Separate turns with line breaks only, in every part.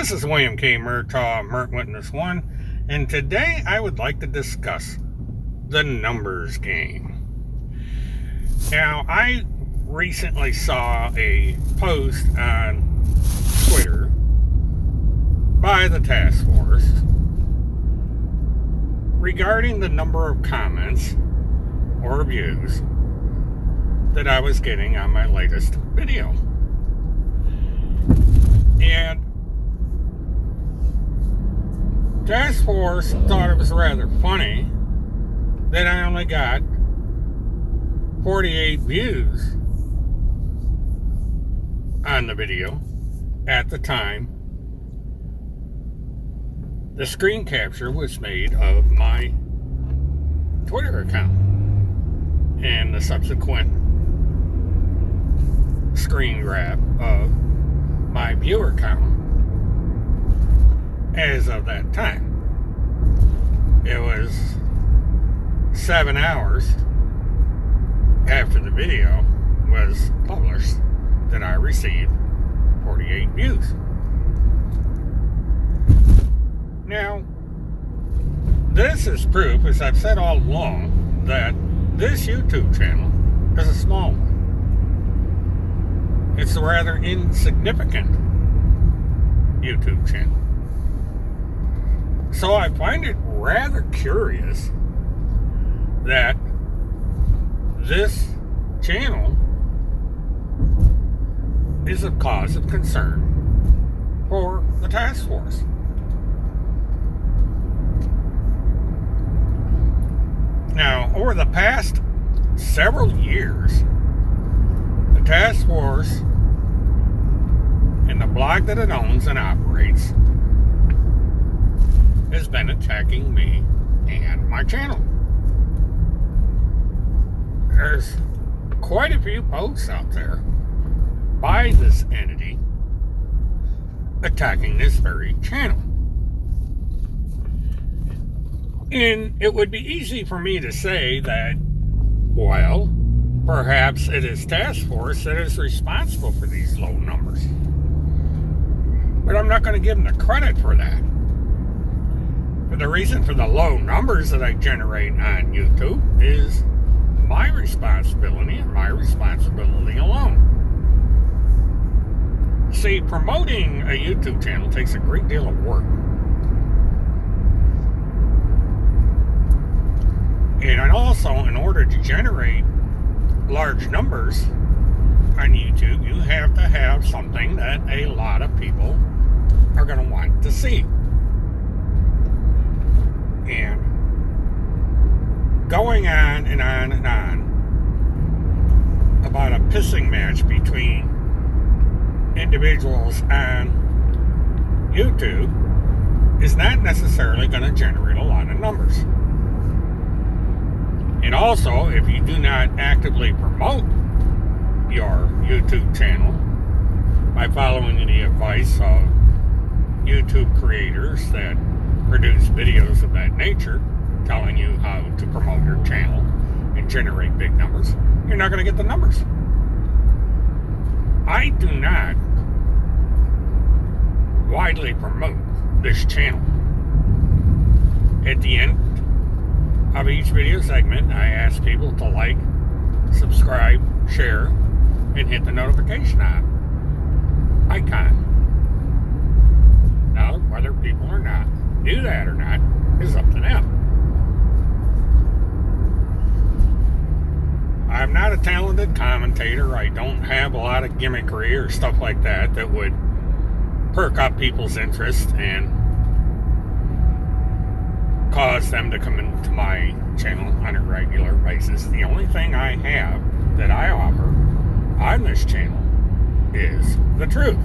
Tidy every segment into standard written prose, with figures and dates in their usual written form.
This is William K. Murtaugh, Mert Witness 1, and today I would like to discuss the numbers game. Now, I recently saw a post on Twitter by the task force regarding the number of comments or views that I was getting on my latest video. And task force thought it was rather funny that I only got 48 views on the video at the time the screen capture was made of my Twitter account and the subsequent screen grab of my viewer count as of that time. It was 7 hours after the video was published that I received 48 views. Now, this is proof, as I've said all along, that this YouTube channel is a small one. It's a rather insignificant YouTube channel. So I find it rather curious that this channel is a cause of concern for the task force. Now, over the past several years, the task force and the blog that it owns and operates has been attacking me and my channel. There's quite a few posts out there by this entity attacking this very channel. And it would be easy for me to say that, well, perhaps it is task force that is responsible for these low numbers. But I'm not going to give them the credit for that. For the reason for the low numbers that I generate on YouTube is my responsibility and my responsibility alone. See, promoting a YouTube channel takes a great deal of work. And also, in order to generate large numbers on YouTube, you have to have something that a lot of people are going to want to see. And going on and on and on about a pissing match between individuals on YouTube is not necessarily going to generate a lot of numbers. And also, if you do not actively promote your YouTube channel by following the advice of YouTube creators that produce videos of that nature, telling you how to promote your channel and generate big numbers, you're not going to get the numbers. I do not widely promote this channel. At the end of each video segment, I ask people to like, subscribe, share, and hit the notification icon. Now, whether people or not do that or not is up to them. I'm not a talented commentator. I don't have a lot of gimmickry or stuff like that that would perk up people's interest and cause them to come into my channel on a regular basis. The only thing I have that I offer on this channel is the truth.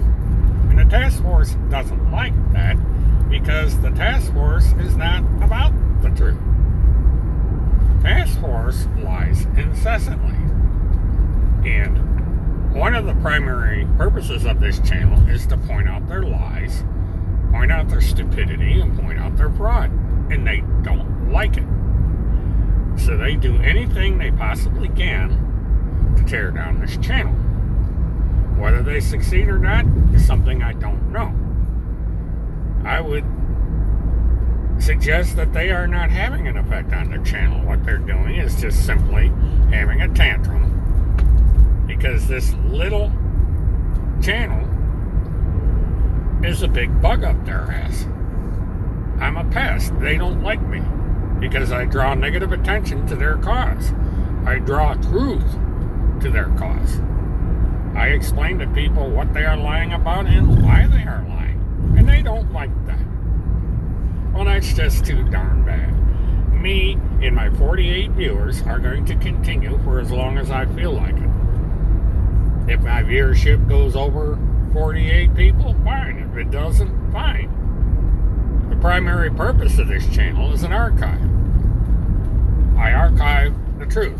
And the task force doesn't like that because the task force is not about the truth. Task force lies incessantly. And one of the primary purposes of this channel is to point out their lies, point out their stupidity, and point out their fraud. And they don't like it. So they do anything they possibly can to tear down this channel. Whether they succeed or not is something I don't know. I would suggest that they are not having an effect on their channel. What they're doing is just simply having a tantrum because this little channel is a big bug up their ass. I'm a pest. They don't like me because I draw negative attention to their cause. I draw truth to their cause. I explain to people what they are lying about and why they are lying. And they don't like that. Well, that's just too darn bad. Me and my 48 viewers are going to continue for as long as I feel like it. If my viewership goes over 48 people, fine. If it doesn't, fine. The primary purpose of this channel is an archive. I archive the truth.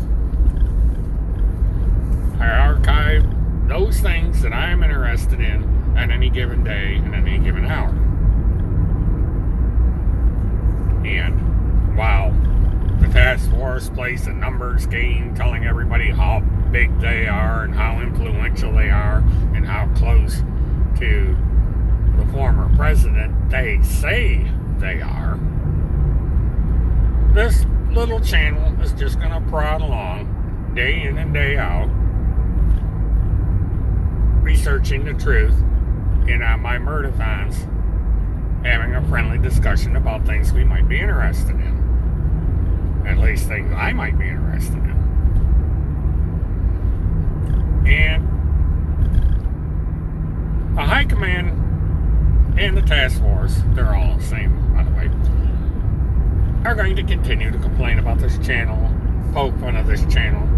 I archive those things that I am interested in at any given day and any given hour. And while the task force plays a numbers game telling everybody how big they are and how influential they are and how close to the former president they say they are, this little channel is just going to prod along day in and day out, researching the truth, and on my murdathons, having a friendly discussion about things we might be interested in. At least things I might be interested in. And the high command and the task force, they're all the same, by the way, are going to continue to complain about this channel, poke fun of this channel,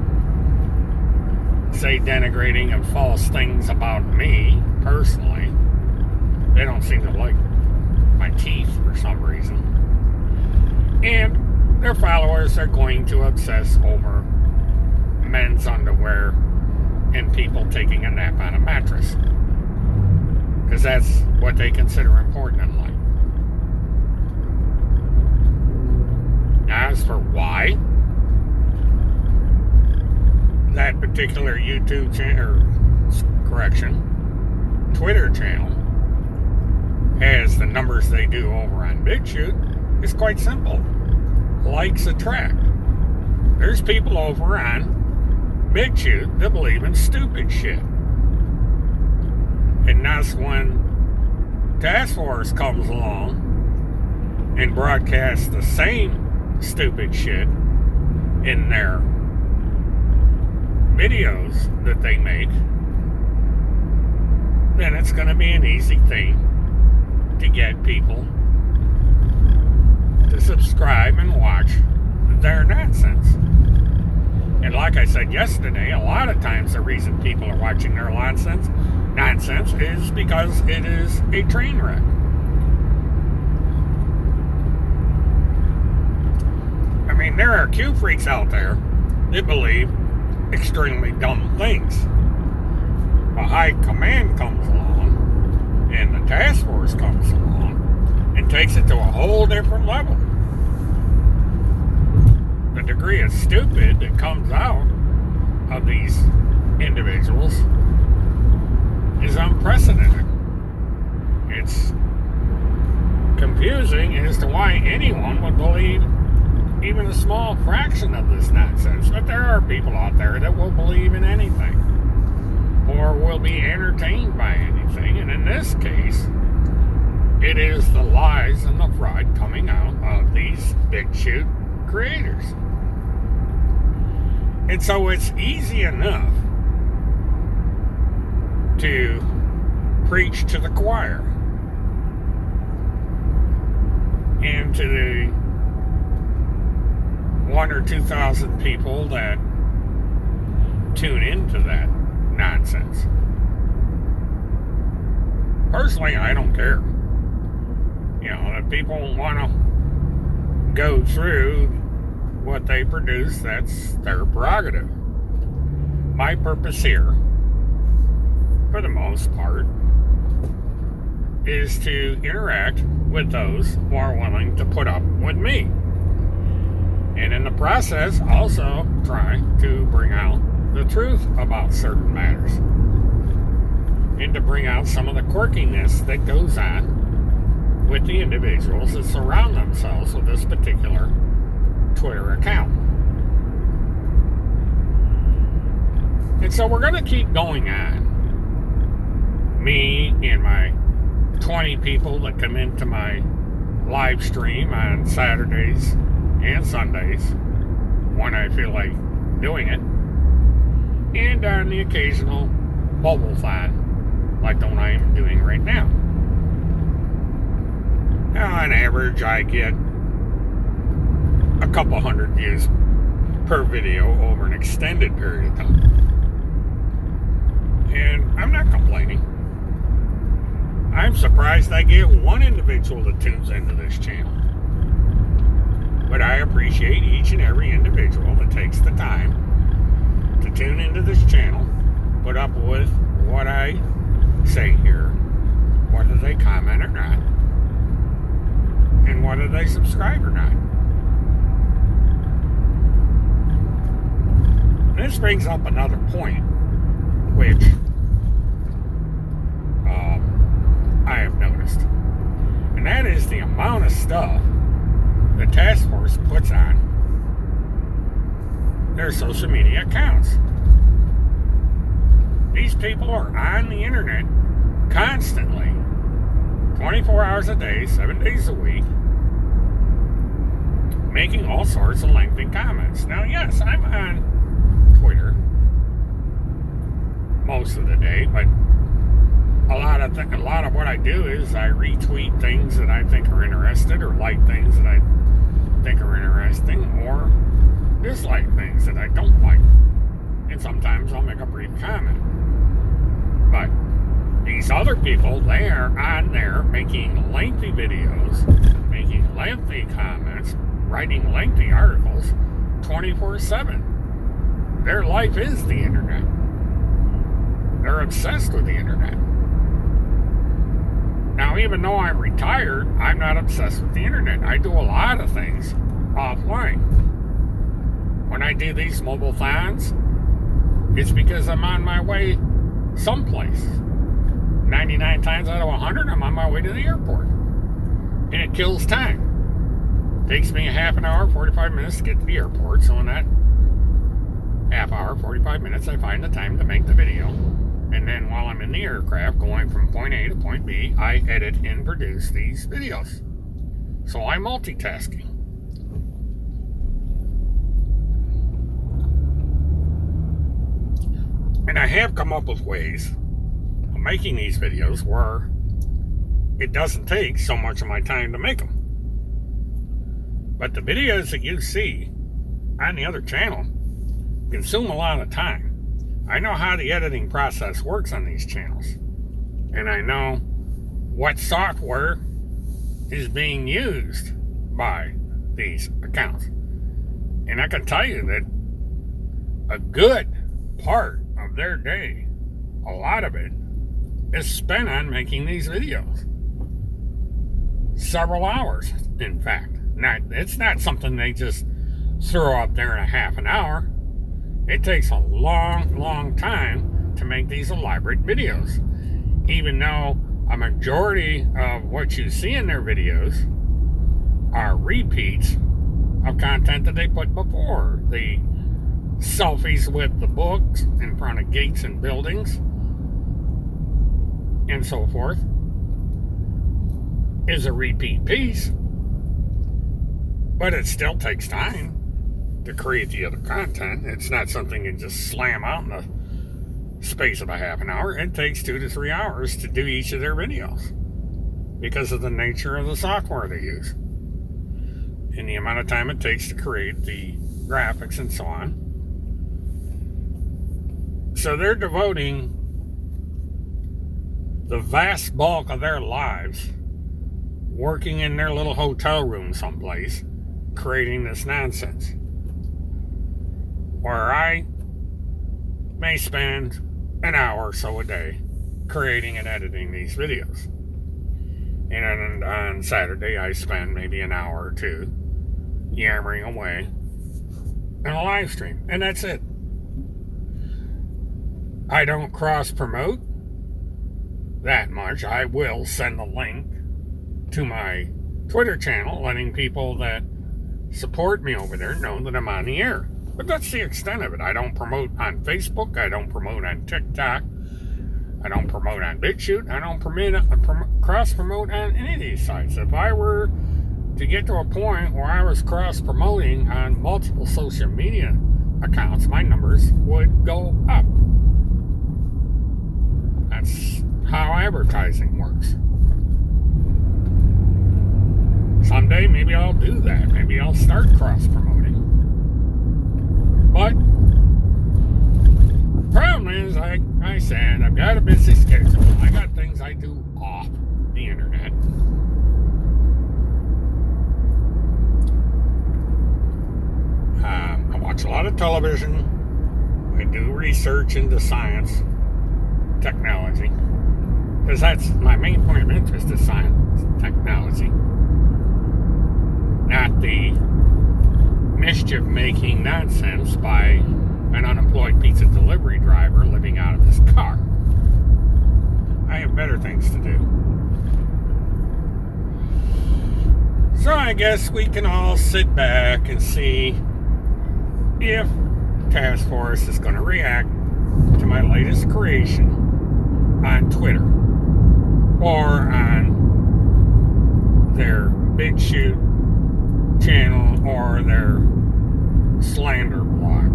say denigrating and false things about me personally. They don't seem to like my teeth for some reason. And their followers are going to obsess over men's underwear and people taking a nap on a mattress. Because that's what they consider important in life. As for why that particular YouTube channel, Twitter channel has the numbers they do over on BitChute, it's quite simple. Likes attract. There's people over on BitChute that believe in stupid shit. And that's when Task Force comes along and broadcasts the same stupid shit in their videos that they make, then it's going to be an easy thing to get people to subscribe and watch their nonsense. And like I said yesterday, a lot of times the reason people are watching their nonsense is because it is a train wreck. I mean, there are Qfreaks out there that believe extremely dumb things. A high command comes along and the task force comes along and takes it to a whole different level. The degree of stupid that comes out of these individuals is unprecedented. It's confusing as to why anyone would believe even a small fraction of this nonsense. But there are people out there that will believe in anything or will be entertained by anything. And in this case, it is the lies and the fraud coming out of these BitChute creators. And so it's easy enough to preach to the choir and to the 1,000 or 2,000 people that tune into that nonsense. Personally, I don't care. You know, if people want to go through what they produce, that's their prerogative. My purpose here, for the most part, is to interact with those who are willing to put up with me. And in the process, also try to bring out the truth about certain matters. And to bring out some of the quirkiness that goes on with the individuals that surround themselves with this particular Twitter account. And so we're going to keep going on. Me and my 20 people that come into my live stream on Saturdays and Sundays when I feel like doing it, and on the occasional mobile phone like the one I am doing right now. Now, on average, I get a couple hundred views per video over an extended period of time. And I'm not complaining. I'm surprised I get one individual that tunes into this channel. But I appreciate each and every individual that takes the time to tune into this channel, put up with what I say here, whether they comment or not, and whether they subscribe or not. This brings up another point, which I have noticed, and that is the amount of stuff the task force puts on their social media accounts. These people are on the internet constantly, 24 hours a day, 7 days a week, making all sorts of lengthy comments. Now, yes, I'm on Twitter most of the day, but a lot of what I do is I retweet things that I think are interesting, or like things that I think are interesting, or dislike things that I don't like. And sometimes I'll make a brief comment. But these other people, they are on there making lengthy videos, making lengthy comments, writing lengthy articles 24/7. Their life is the internet. They're obsessed with the internet. Now, even though I'm retired, I'm not obsessed with the internet. I do a lot of things offline. When I do these mobile thons, it's because I'm on my way someplace. 99 times out of 100, I'm on my way to the airport. And it kills time. It takes me a half an hour, 45 minutes to get to the airport. So in that half hour, 45 minutes, I find the time to make the video. And then while I'm in the aircraft going from point A to point B, I edit and produce these videos. So I'm multitasking. And I have come up with ways of making these videos where it doesn't take so much of my time to make them. But the videos that you see on the other channel consume a lot of time. I know how the editing process works on these channels. And I know what software is being used by these accounts. And I can tell you that a good part of their day, a lot of it, is spent on making these videos. Several hours, in fact. Now, it's not something they just throw up there in a half an hour. It takes a long, long time to make these elaborate videos. Even though a majority of what you see in their videos are repeats of content that they put before. The selfies with the books in front of gates and buildings and so forth is a repeat piece. But it still takes time to create the other content. It's not something you just slam out in the space of a half an hour. It takes 2 to 3 hours to do each of their videos because of the nature of the software they use and the amount of time it takes to create the graphics and so on. So they're devoting the vast bulk of their lives working in their little hotel room someplace, creating this nonsense. Where I may spend an hour or so a day creating and editing these videos. And on Saturday, I spend maybe an hour or two yammering away in a live stream. And that's it. I don't cross-promote that much. I will send the link to my Twitter channel, letting people that support me over there know that I'm on the air. But that's the extent of it. I don't promote on Facebook. I don't promote on TikTok. I don't promote on BitChute. I don't cross-promote on any of these sites. If I were to get to a point where I was cross-promoting on multiple social media accounts, my numbers would go up. That's how advertising works. Someday, maybe I'll do that. Maybe I'll start cross-promoting. But the problem is, like I said, I've got a busy schedule. I got things I do off the internet. I watch a lot of television. I do research into science, technology, because that's my main point of interest is science, technology. Not the mischief-making nonsense by an unemployed pizza delivery driver living out of his car. I have better things to do. So I guess we can all sit back and see if Task Force is going to react to my latest creation on Twitter or on their BitChute channel or their slander blog,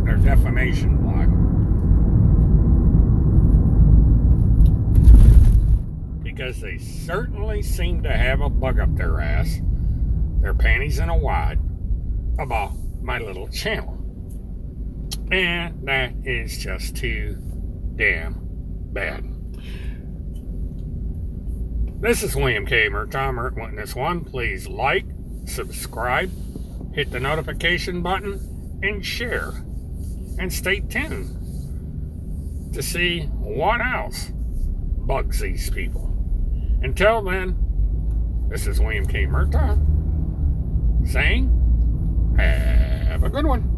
their defamation blog. Because they certainly seem to have a bug up their ass, their panties in a wad, about my little channel. And that is just too damn bad. This is William K. Murtaugh, Witness 1. Please like, subscribe, hit the notification button, and share. And stay tuned to see what else bugs these people. Until then, this is William K. Murtaugh saying, have a good one.